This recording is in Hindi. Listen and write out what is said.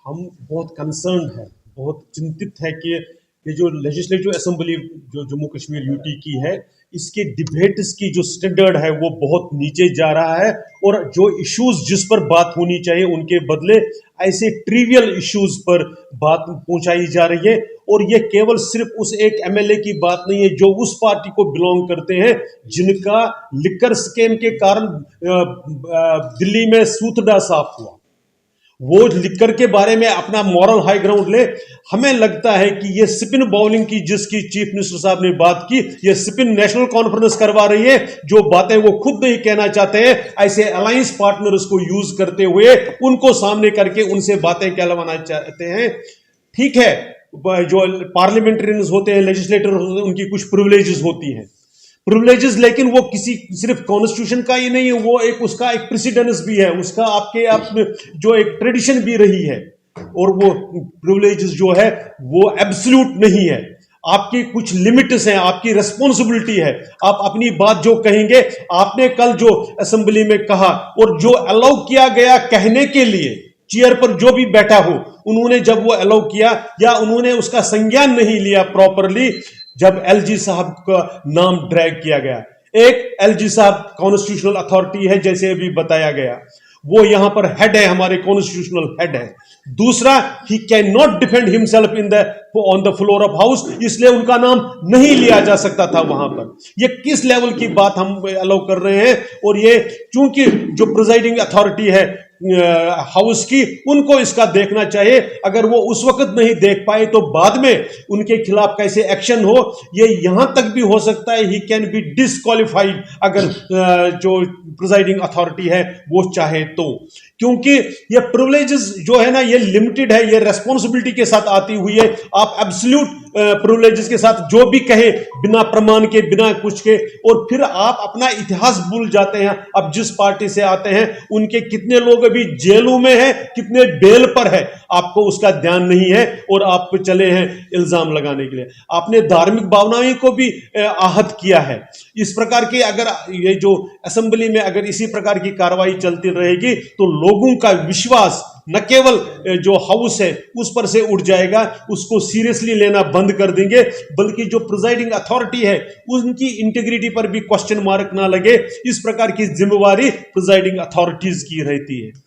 हम बहुत कंसर्न है, बहुत चिंतित है कि ये जो लेजिस्लेटिव असेंबली जो जम्मू कश्मीर यूटी की है, इसके डिबेट्स की जो स्टैंडर्ड है वो बहुत नीचे जा रहा है और जो इश्यूज जिस पर बात होनी चाहिए उनके बदले ऐसे ट्रिवियल इश्यूज पर बात पहुंचाई जा रही है। और ये केवल सिर्फ उस एक एमएलए की बात नहीं है जो उस पार्टी को बिलोंग करते हैं जिनका लिकर स्कैम के कारण दिल्ली में सूतड़ा साफ हुआ। वो लिकर के बारे में अपना मॉरल हाई ग्राउंड ले। हमें लगता है कि ये स्पिन बॉलिंग की जिसकी चीफ मिनिस्टर साहब ने बात की, ये स्पिन नेशनल कॉन्फ्रेंस करवा रही है। जो बातें वो खुद नहीं कहना चाहते हैं, ऐसे अलायंस पार्टनर्स को यूज करते हुए उनको सामने करके उनसे बातें कहलवाना चाहते हैं। ठीक है, जो पार्लियामेंटेरियंस होते हैं, लेजिस्लेटर होते हैं, उनकी कुछ प्रिविलेजेस होती हैं, प्रिविलेजेस, लेकिन वो किसी सिर्फ कॉन्स्टिट्यूशन का ही नहीं है, वो एक उसका एक प्रेसिडेंस भी है, उसका आपके आप जो एक ट्रेडिशन भी रही है। और वो प्रिविलेजेस जो है वो एब्सोल्यूट नहीं है, आपकी कुछ लिमिट्स हैं, आपकी रिस्पॉन्सिबिलिटी है। आप अपनी बात जो कहेंगे, आपने कल जो असेंबली में कहा और जो अलाउ किया गया कहने के लिए चेयर पर जो भी बैठा हो, उन्होंने जब वो अलाउ किया या उन्होंने उसका संज्ञान नहीं लिया प्रॉपरली, जब एलजी साहब का नाम ड्रैग किया गया। एक एलजी साहब कॉन्स्टिट्यूशनल अथॉरिटी है, जैसे अभी बताया गया, वो यहां पर हेड है, हमारे कॉन्स्टिट्यूशनल हेड है। दूसरा, he can not defend himself in the on the floor of house, इसलिए उनका नाम नहीं लिया जा सकता था वहां पर। ये किस लेवल की बात हम अलाउ कर रहे हैं? और ये चूंकि जो प्रिजाइडिंग अथॉरिटी है हाउस की, उनको इसका देखना चाहिए। अगर वो उस वक्त नहीं देख पाए तो बाद में उनके खिलाफ कैसे एक्शन हो, ये यहां तक भी हो सकता है ही कैन बी डिस्क्वालिफाइड अगर जो प्रिजाइडिंग अथॉरिटी है वो चाहे तो। क्योंकि ये प्रिविलेजेस जो है ना, ये लिमिटेड है, ये रेस्पॉन्सिबिलिटी के साथ आती हुई है। आप एब्सोल्यूट प्रिविलेजेस के साथ जो भी कहे बिना प्रमाण के, बिना कुछ के, और फिर आप अपना इतिहास भूल जाते हैं। अब जिस पार्टी से आते हैं उनके कितने लोग अभी जेलों में हैं, कितने बेल पर है, आपको उसका ध्यान नहीं है और आप चले हैं इल्जाम लगाने के लिए। आपने धार्मिक भावनाओं को भी आहत किया है। इस प्रकार के अगर ये जो असेंबली में अगर इसी प्रकार की कार्रवाई चलती रहेगी तो लोगों का विश्वास न केवल जो हाउस है उस पर से उठ जाएगा, उसको सीरियसली लेना बंद कर देंगे, बल्कि जो प्रिजाइडिंग अथॉरिटी है उनकी इंटीग्रिटी पर भी क्वेश्चन मार्क ना लगे। इस प्रकार की जिम्मेवारी प्रिजाइडिंग अथॉरिटीज की रहती है।